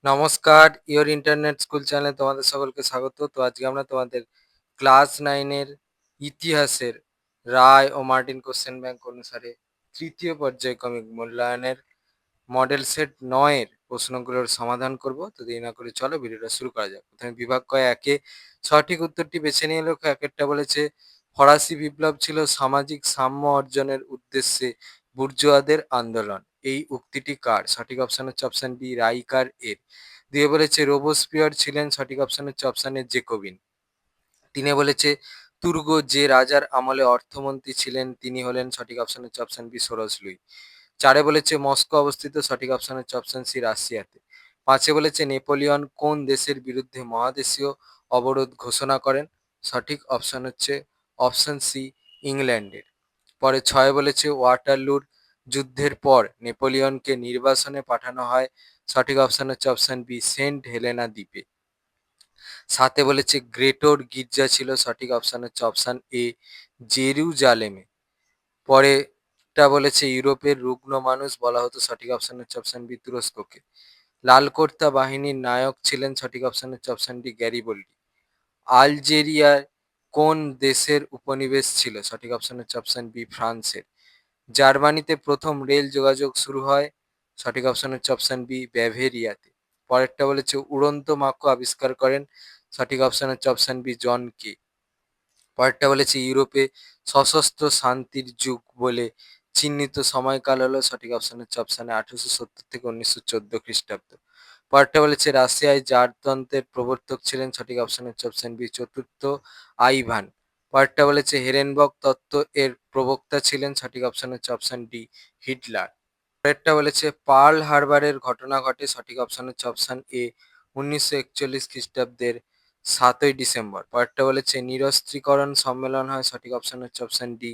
নমস্কার, your internet school চ্যানেলে তোমাদের সকলকে স্বাগত। তো আজকে আমরা তোমাদের ক্লাস 9 এর ইতিহাসের রায় ও মার্টিন কোশ্চেন ব্যাংক অনুসারে তৃতীয় পর্যায়ক্রমিক মূল্যায়নের মডেল সেট 9 এর প্রশ্নগুলোর সমাধান করব। তো দেরি না করে চলো ভিডিওটা শুরু করা যাক। প্রথমে বিভাগ ক একে সঠিক উত্তরটি বেছে নিয়ে লেখো। একেরটা বলেছে ফরাসি বিপ্লব ছিল সামাজিক সাম্য অর্জনের উদ্দেশ্যে বুর্জোয়াদের আন্দোলন। এই উক্তিটি কার? সঠিক অপশন হচ্ছে অপশন বি রাইকার এর। দিয়ে বলেছে রোবোস্পিয়ার ছিলেন, সঠিক অপশন হচ্ছে অপশন এ জেকোবিন। তিনে বলেছে তুর্গ যে রাজার আমলে অর্থমন্ত্রী ছিলেন তিনি হলেন, সঠিক অপশন হচ্ছে অপশন বি সোরস লুই। চারে বলেছে মস্কো অবস্থিত, সঠিক অপশন হচ্ছে অপশন সি রাশিয়াতে। পাঁচে বলেছে নেপোলিয়ন কোন দেশের বিরুদ্ধে মহাদেশীয় অবরোধ ঘোষণা করেন? সঠিক অপশন হচ্ছে অপশন সি ইংল্যান্ডের। পরে ছয় বলেছে ওয়াটারলুর যুদ্ধের পর নেপোলিয়নকে নির্বাসনে পাঠানো হয়, সঠিক অপশন হচ্ছে অপশন বি সেন্ট হেলেনা দ্বীপে। সাথে বলেছে গ্রেটোর গির্জা ছিল, সঠিক অপশন হচ্ছে অপশন এ জেরুজালেমে। পরেরটা বলেছে ইউরোপের রুগ্ন মানুষ বলা হতো, সঠিক অপশন হচ্ছে অপশন বি তুরস্ককে। লাল কোর্তা বাহিনীর নায়ক ছিলেন, সঠিক অপশন হচ্ছে অপশন ডি গ্যারিবল্ডি। আলজেরিয়ায় কোন দেশের উপনিবেশ ছিল? সঠিক অপশন হচ্ছে অপশন বি ফ্রান্সের। জার্মানিতে প্রথম রেল যোগাযোগ শুরু হয়, সঠিক অপশন হচ্ছে অপশন বি ব্যাভেরিয়াতে। পরেরটা বলেছে উড়ন্ত মাকো আবিষ্কার করেন, সঠিক অপশন হচ্ছে অপশন বি জন কে। পরেরটা বলেছে ইউরোপে সশস্ত্র শান্তির যুগ বলে চিহ্নিত সময়কাল হলো, সঠিক অপশন হচ্ছে অপশন এ 1870 থেকে 1914 খ্রিস্টাব্দ। পরেরটা বলেছে রাশিয়ায় জারতন্ত্রের প্রবর্তক ছিলেন, সঠিক অপশন হচ্ছে অপশন বি চতুর্থ আইভান। পরেরটা বলেছে হেরেনবর্গ তত্ত্ব এর প্রবক্তা ছিলেন, সঠিক অপশন হচ্ছে অপশন ডি হিটলার। পরেরটা বলেছে পার্ল হারবারের ঘটনা ঘটে, সঠিক অপশন হচ্ছে অপশন এ 1941 খ্রিস্টাব্দের 7ই ডিসেম্বর। পরেরটা বলেছে নিরস্ত্রীকরণ সম্মেলন হয়, সঠিক অপশন হচ্ছে অপশন ডি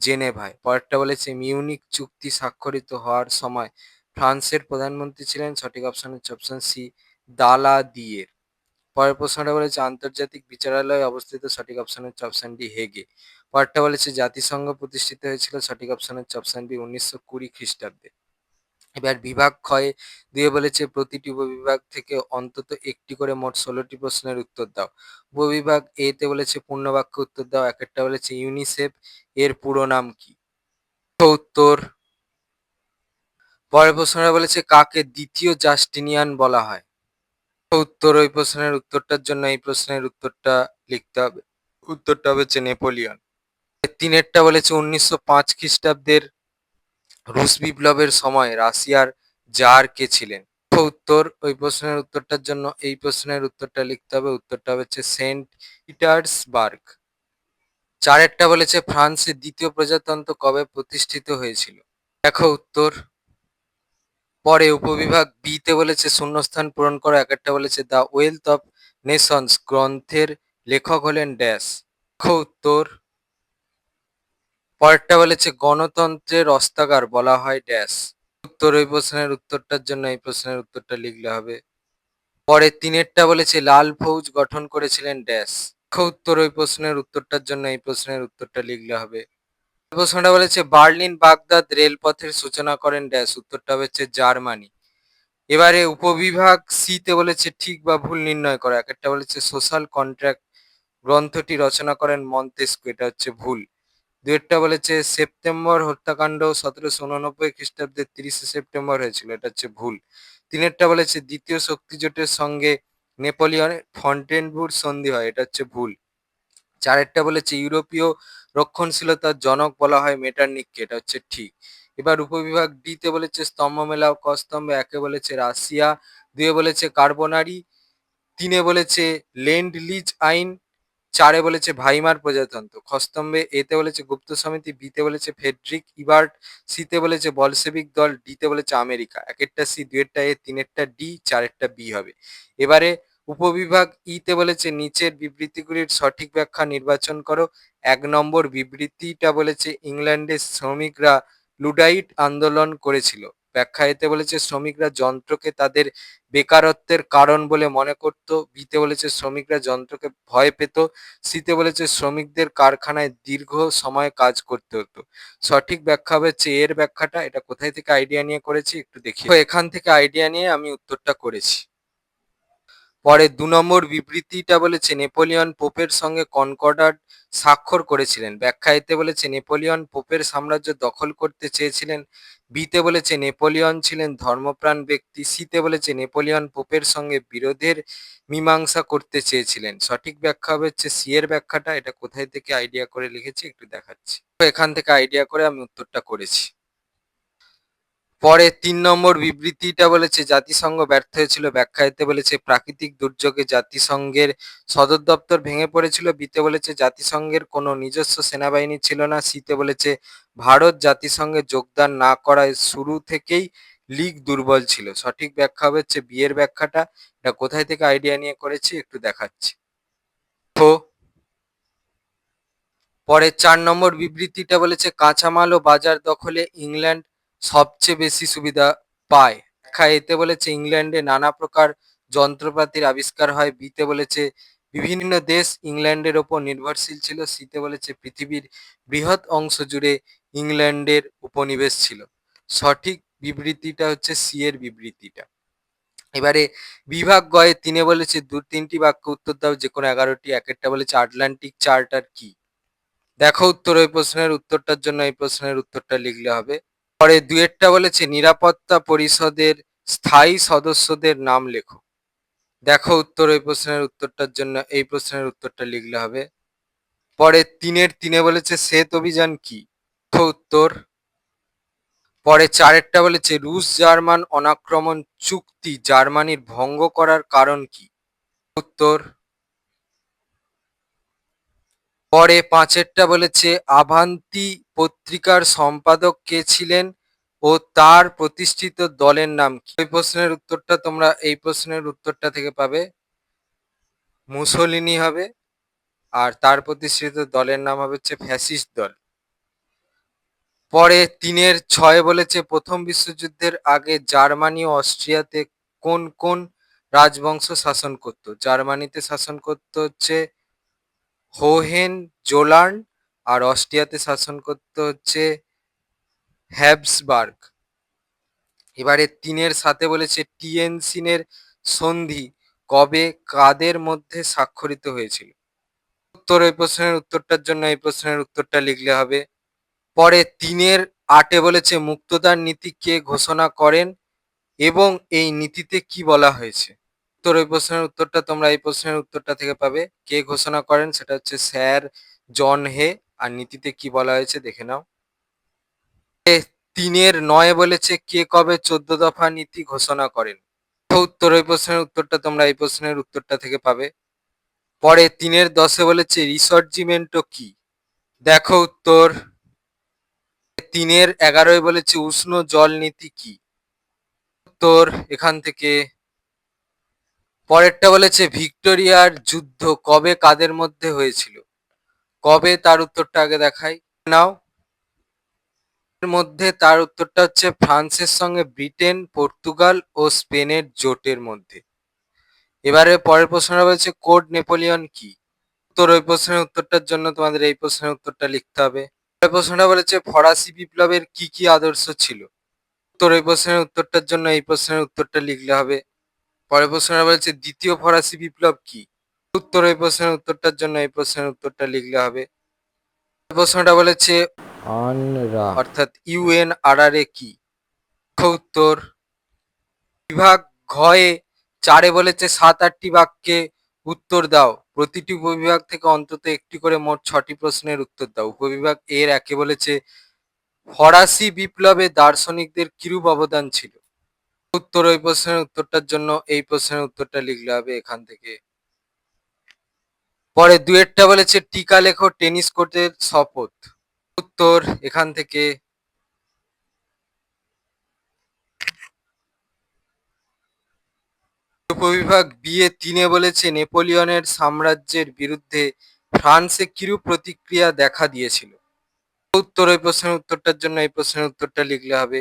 জেনেভায়। পরেরটা বলেছে মিউনিক চুক্তি স্বাক্ষরিত হওয়ার সময় ফ্রান্সের প্রধানমন্ত্রী ছিলেন, সঠিক অপশন হচ্ছে অপশন সি দালাদিয়ের। পরের প্রশ্নটা বলেছে আন্তর্জাতিক বিচারালয় অবস্থিত, সঠিক অপশন হচ্ছে অপশন ডি হেগে। পরেরটা বলেছে জাতিসংঘ প্রতিষ্ঠিত হয়েছিল, সঠিক অপশন হচ্ছে অপশন বি 1920 খ্রিস্টাব্দে। এবার বিভাগ ক্ষয়ে দিয়ে বলেছে প্রতিটি উপবিভাগ থেকে অন্তত একটি করে মোট 16টি প্রশ্নের উত্তর দাও। উপবিভাগ এ তে বলেছে পূর্ণবাক্য উত্তর দাও। একটা বলেছে ইউনিসেফ এর পুরো নাম কি? উত্তর। পরের প্রশ্নটা বলেছে কাকে দ্বিতীয় জাস্টিনিয়ান বলা হয়? উত্তর। ওই প্রশ্নের উত্তরটার জন্য এই প্রশ্নের উত্তরটা লিখতে হবে। উত্তরটা হচ্ছে নেপোলিয়ন। তিনেরটা বলেছে 1905 খ্রিস্টাব্দের রুশ বিপ্লবের সময় রাশিয়ার জার কে ছিলেন? উত্তর। ওই প্রশ্নের উত্তরটার জন্য এই প্রশ্নের উত্তরটা লিখতে হবে। উত্তরটা হচ্ছে সেন্ট পিটার্সবার্গ। চারেরটা বলেছে ফ্রান্সের দ্বিতীয় প্রজাতন্ত্র কবে প্রতিষ্ঠিত হয়েছিল? দেখো উত্তর। পরে উপবিভাগ বি তে বলেছে শূন্যস্থান পূরণ করো। একটা বলেছে দ্য ওয়েলথ অফ নেশনস গ্রন্থের লেখক হলেন ড্যাশ। দেখো উত্তর। পরেরটা বলেছে গণতন্ত্রের অস্ত্রাগার বলা হয় ড্যাশ। উত্তর। ওই প্রশ্নের উত্তরটার জন্য এই প্রশ্নের উত্তরটা লিখলে হবে। পরে তিনেরটা বলেছে লাল ফৌজ গঠন করেছিলেন ড্যাশ। উত্তর। ওই প্রশ্নের উত্তরটার জন্য এই প্রশ্নের উত্তরটা লিখলে হবে। প্রশ্নটা বলেছে বার্লিন বাগদাদ রেলপথের সূচনা করেন ড্যাশ। উত্তরটা হচ্ছে জার্মানি। এবারে উপবিভাগ সি তে বলেছে ঠিক বা ভুল নির্ণয় করো। একটা বলেছে সোশ্যাল কন্ট্রাক্ট গ্রন্থটি রচনা করেন মন্তেস্কু, এটা হচ্ছে ভুল। দুয়েরটা বলেছে সেপ্টেম্বর হত্যাকাণ্ড 1789 খ্রিস্টাব্দের 30শে সেপ্টেম্বর হয়েছিল, এটা হচ্ছে ভুল। তিনেরটা বলেছে দ্বিতীয় শক্তি জোটের সঙ্গে নেপোলিয়নের ফন্টেনবুর সন্ধি হয়, এটা হচ্ছে ভুল। চারেরটা বলেছে ইউরোপীয় রক্ষণশীলতার জনক বলা হয় মেটারনিককে, এটা হচ্ছে ঠিক। এবার উপবিভাগ ডি তে বলেছে স্তম্ভ মেলাও। ক স্তম্ভে একে বলেছে রাশিয়া, দুয়ে বলেছে কার্বনারি, তিনে বলেছে লেন্ড লিজ আইন, চারে বলেছে ভাইমার প্রজাতন্ত্র। খ স্তম্ভে এতে বলেছে গুপ্ত সমিতি, বিতে বলেছে ফেডরিক ইবার্ট, সিতে বলেছে বলসেবিক দল, ডিতে বলেছে আমেরিকা। একেরটা সি, দুয়েরটা এ, তিনেরটা ডি, চারেরটা বি হবে। এবারে উপবিভাগ ই তে বলেছে নিচের বিবৃতিগুলির সঠিক ব্যাখ্যা নির্বাচন করো। 1 নম্বর বিবৃতিটা বলেছে ইংল্যান্ডের শ্রমিকরা লুডাইট আন্দোলন করেছিল। ব্যাখ্যা এতে বলেছে শ্রমিকরা যন্ত্রকে তাদের বেকারত্বের কারণ বলে মনে করত। বিতে বলেছে শ্রমিকরা যন্ত্রকে ভয় পেত। সিতে বলেছে শ্রমিকদের কারখানায় দীর্ঘ সময় কাজ করতে হতো। সঠিক ব্যাখ্যা হচ্ছে এর ব্যাখ্যাটা। এটা কোথায় থেকে আইডিয়া নিয়ে করেছি একটু দেখি। তো এখান থেকে আইডিয়া নিয়ে আমি উত্তরটা করেছি। পরে ২ নম্বর বিবৃতিটা বলেছে নেপোলিয়ন পোপের সঙ্গে কনকর্ডাট স্বাক্ষর করেছিলেন। ব্যাখ্যা এতে বলেছে নেপোলিয়ন পোপের সাম্রাজ্য দখল করতে চেয়েছিলেন। বিতে বলেছে নেপোলিয়ন ছিলেন ধর্মপ্রাণ ব্যক্তি। সিতে বলেছে নেপোলিয়ন পোপের সঙ্গে বিরোধের মীমাংসা করতে চেয়েছিলেন। সঠিক ব্যাখ্যা হবে হচ্ছে সি এর ব্যাখ্যাটা। এটা কোথায় থেকে আইডিয়া করে লিখেছি একটু দেখাচ্ছি। তো এখান থেকে আইডিয়া করে আমি উত্তরটা করেছি। পরে ৩ নম্বর বিবৃতিটা বলেছে জাতিসংঘ ব্যর্থ হয়েছিল। ব্যাখ্যা এতে বলেছে প্রাকৃতিক দুর্যোগে জাতিসংঘের সদর দপ্তর ভেঙে পড়েছিল। বিতে বলেছে জাতিসংঘের কোনো নিজস্ব সেনাবাহিনী ছিল না। সিতে বলেছে ভারত জাতিসংঘে যোগদান না করায় শুরু থেকেই লীগ দুর্বল ছিল। সঠিক ব্যাখ্যা হবে হচ্ছে বি এর ব্যাখ্যাটা। এটা কোথায় থেকে আইডিয়া নিয়ে করেছি একটু দেখাচ্ছি। তো পরে ৪ নম্বর বিবৃতিটা বলেছে কাঁচামাল ও বাজার দখলে ইংল্যান্ড সবচেয়ে বেশি সুবিধা পায়। ব্যাখ্যায় এতে বলেছে ইংল্যান্ডে নানা প্রকার যন্ত্রপাতির আবিষ্কার হয়। বিতে বলেছে বিভিন্ন দেশ ইংল্যান্ডের ওপর নির্ভরশীল ছিল। সিতে বলেছে পৃথিবীর বৃহৎ অংশ জুড়ে ইংল্যান্ডের উপনিবেশ ছিল। সঠিক বিবৃতিটা হচ্ছে সি এর বিবৃতিটা। এবারে বিভাগ গয়ে ৩ বলেছে ৩টি বাক্য উত্তর দাও যে কোনো ১১টি। একেরটা বলেছে আটলান্টিক চার্টার কি? দেখো উত্তর ওই প্রশ্নের উত্তরটার জন্য এই প্রশ্নের উত্তরটা লিখলে হবে। পরে ২ বলেছে নিরাপত্তা পরিষদের স্থায়ী সদস্যদের নাম লেখো। দেখো উত্তর ওই প্রশ্নের উত্তরটার জন্য এই প্রশ্নের উত্তরটা লিখলে হবে। পরে ৩ বলেছে শ্বেত অভিযান কি? দেখো উত্তর। পরে ৪ বলেছে রুশ জার্মান অনাক্রমণ চুক্তি জার্মানির ভঙ্গ করার কারণ কি? উত্তর। পরে ৫ বলেছে আভান্তি পত্রিকার সম্পাদক কে ছিলেন ও তার প্রতিষ্ঠিত দলের নাম কি? ওই প্রশ্নের উত্তরটা তোমরা এই প্রশ্নের উত্তরটা থেকে পাবে। মুসোলিনি হবে। আর তার প্রতিষ্ঠিত দলের নাম হবে হচ্ছে ফ্যাসিস্ট দল। পরে ৩ বলেছে প্রথম বিশ্বযুদ্ধের আগে জার্মানি ও অস্ট্রিয়াতে কোন কোন রাজবংশ শাসন করত? জার্মানিতে শাসন করত হচ্ছে হোহেনজোলার্ন আর অস্ট্রিয়াতে শাসন করতে হচ্ছে হ্যাবসবার্গ। এবারে ৩ বলেছে টিয়েনসিনের সন্ধি কবে কাদের মধ্যে স্বাক্ষরিত হয়েছিল? উত্তর এই প্রশ্নের উত্তরটার জন্য এই প্রশ্নের উত্তরটা লিখলে হবে। পরে ৩ বলেছে মুক্তদার নীতি কে ঘোষণা করেন এবং এই নীতিতে কি বলা হয়েছে? উত্তর এই প্রশ্নের উত্তরটা তোমরা এই প্রশ্নের উত্তরটা থেকে পাবে। কে ঘোষণা করেন সেটা হচ্ছে স্যার জন হে। আর নীতিতে কি বলা হয়েছে দেখে নাও। ৩ বলেছে কে কবে ১৪ দফা নীতি ঘোষণা করেন? উত্তর এই প্রশ্নের উত্তরটা তোমরা এই প্রশ্নের উত্তরটা থেকে পাবে। পরে ৩-১০ বলেছে রিসর্জিমেন্টো কি? দেখো উত্তর। ৩-১১ বলেছে উষ্ণ জল নীতি কি? উত্তর এখান থেকে। পরেরটা বলেছে ভিক্টোরিয়ার যুদ্ধ কবে কাদের মধ্যে হয়েছিল? কবে তার উত্তরটা আগে দেখাই নাও। এর মধ্যে তার উত্তরটা হচ্ছে ফ্রান্সের সঙ্গে ব্রিটেন, পর্তুগাল ও স্পেনের জোটের মধ্যে। এবারে পরের প্রশ্নটা বলছে কোড নেপোলিয়ন কি? উত্তর ওই প্রশ্নের উত্তরটার জন্য তোমাদের এই প্রশ্নের উত্তরটা লিখতে হবে। পরের প্রশ্নটা বলেছে ফরাসি বিপ্লবের কি কি আদর্শ ছিল? উত্তর ওই প্রশ্নের উত্তরটার জন্য এই প্রশ্নের উত্তরটা লিখলে হবে। পরের প্রশ্নটা বলেছে দ্বিতীয় ফরাসি বিপ্লব কি? উত্তর এই প্রশ্নের উত্তরটার জন্য এই প্রশ্নের উত্তরটা লিখলে হবে। প্রশ্নটা বলেছে আনরা অর্থাৎ ইউএনআরআরএ কি? উত্তর। বিভাগ ঘয়ে ৪ বলেছে ৭-৮টি বাক্যে উত্তর দাও। প্রতিটি উপবিভাগ থেকে অন্তত একটি করে মোট ৬টি প্রশ্নের উত্তর দাও। উপবিভাগ এর ১ বলেছে ফরাসি বিপ্লবে দার্শনিকদের কিরূপ অবদান ছিল? উত্তর ওই প্রশ্নের উত্তরটার জন্য এই প্রশ্নের উত্তরটা লিখলে হবে এখান থেকে। পরে ২ বলেছে টিকা লেখো টেনিস কোর্টের শপথ। উত্তর এখান থেকে। উপবিভাগ বি এ ৩ বলেছে নেপোলিয়নের সাম্রাজ্যের বিরুদ্ধে ফ্রান্সে কিরূপ প্রতিক্রিয়া দেখা দিয়েছিল? উত্তর ওই প্রশ্নের উত্তরটার জন্য এই প্রশ্নের উত্তরটা লিখলে হবে।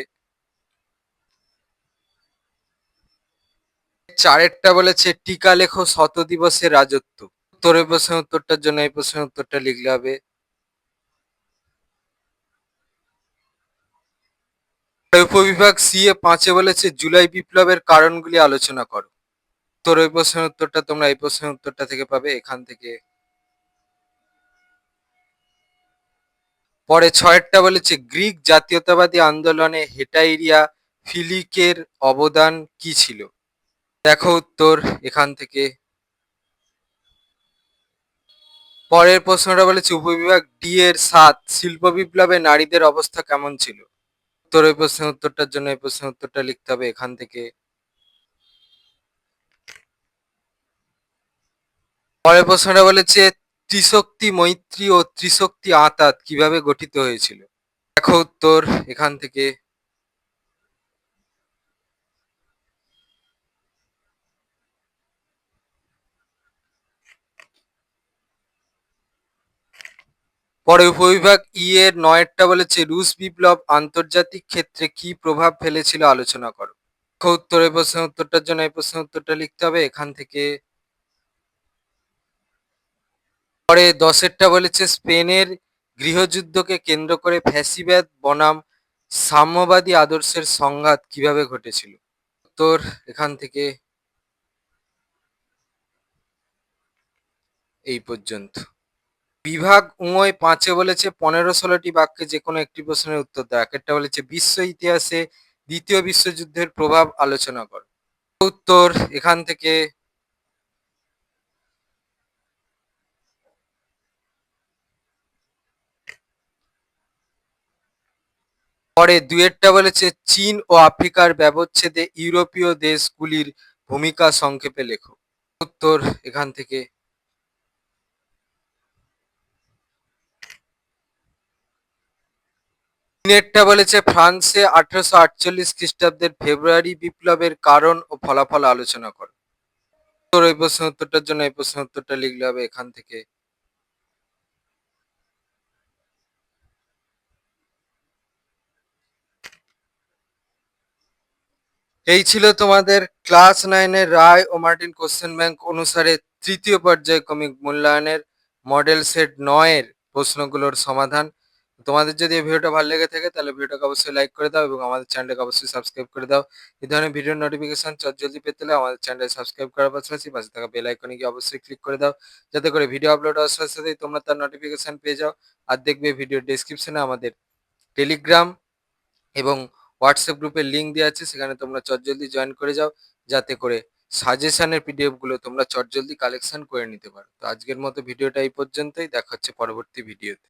৪ বলেছে টিকা লেখো শত দিবসের রাজত্ব। উত্তর ওই প্রশ্নের উত্তরটার জন্য এই প্রশ্নের উত্তরটা লিখলে হবে। উপবিভাগ সি এ ৫ বলেছে জুলাই বিপ্লবের কারণগুলি আলোচনা করো। তোর ওই প্রশ্নের উত্তরটা তোমরা এই প্রশ্নের উত্তরটা থেকে পাবে এখান থেকে। পরে ৬ বলেছে গ্রিক জাতীয়তাবাদী আন্দোলনে হেটাইরিয়া ফিলিকের অবদান কি ছিল? দেখো উত্তর এখান থেকে। পরের প্রশ্নটা বলেছে উপবিভাগ ডি এর ৭ শিল্প বিপ্লবে নারীদের অবস্থা কেমন ছিল? তোর ওই প্রশ্নের উত্তরটার জন্য এই প্রশ্নের উত্তরটা লিখতে হবে এখান থেকে। পরের প্রশ্নটা বলেছে ত্রিশক্তি মৈত্রী ও ত্রিশক্তি আঁতাত কিভাবে গঠিত হয়েছিল? দেখো উত্তর এখান থেকে। পরে উপবিভাগ ই এর ৯টা বলেছে রুশ বিপ্লব আন্তর্জাতিক ক্ষেত্রে কি প্রভাব ফেলেছিল আলোচনা করো। দেখো উত্তর এই প্রশ্নের উত্তরটার জন্য এই প্রশ্নের উত্তরটা লিখতে হবে এখান থেকে। পরে ১০টা বলেছে স্পেনের গৃহযুদ্ধকে কেন্দ্র করে ফ্যাসিবাদ বনাম সাম্যবাদী আদর্শের সংঘাত কিভাবে ঘটেছিল? উত্তর এখান থেকে। এই পর্যন্ত। বিভাগ উঁয় ৫ বলেছে ১৫-১৬টি বাক্যে যে কোনো একটি প্রশ্নের উত্তর দাও। একটা বলেছে বিশ্ব ইতিহাসে দ্বিতীয় বিশ্বযুদ্ধের প্রভাব আলোচনা করো। উত্তর এখান থেকে। পরে ২টা বলেছে চীন ও আফ্রিকার ব্যবচ্ছেদে ইউরোপীয় দেশগুলির ভূমিকা সংক্ষেপে লেখো। উত্তর এখান থেকে। ৩টা বলেছে ফ্রান্সে ১৮৪৮ খ্রিস্টাব্দের ফেব্রুয়ারি বিপ্লবের কারণ ও ফলাফল আলোচনা করো। উত্তর এই প্রশ্নের উত্তরটার জন্য এই প্রশ্নের উত্তরটা লিখলে হবে এখান থেকে। এই ছিল তোমাদের ক্লাস 9-এর রায় ও মার্টিন কোশ্চেন ব্যাংক অনুসারে তৃতীয় পর্যায়ক্রমিক মূল্যায়নের মডেল সেট ৯-এর প্রশ্নগুলোর সমাধান। তোমাদের যদি এই ভিডিওটা ভালো লেগে থাকে তাহলে ভিডিওটাকে অবশ্যই লাইক করে দাও এবং আমাদের চ্যানেলটাকে অবশ্যই সাবস্ক্রাইব করে দাও। এই ধরনের ভিডিওর নোটিফিকেশন চটজলদি পেতে হলে আমাদের চ্যানেলটা সাবস্ক্রাইব করার পাশাপাশি পাশে থাকা বেল আইকনে গিয়ে অবশ্যই ক্লিক করে দাও, যাতে করে ভিডিও আপলোড হওয়ার সাথে সাথেই তোমরা তার নোটিফিকেশন পেয়ে যাও। আর দেখবে ভিডিও ডেসক্রিপশনে আমাদের টেলিগ্রাম এবং হোয়াটসঅ্যাপ গ্রুপের লিঙ্ক দেওয়া আছে, সেখানে তোমরা চটজলদি জয়েন করে যাও, যাতে করে সাজেশনের পিডিএফ গুলো তোমরা চটজলদি কালেকশন করে নিতে পারো। তো আজকের মতো ভিডিওটা এই পর্যন্তই, দেখা হচ্ছে পরবর্তী ভিডিওতে।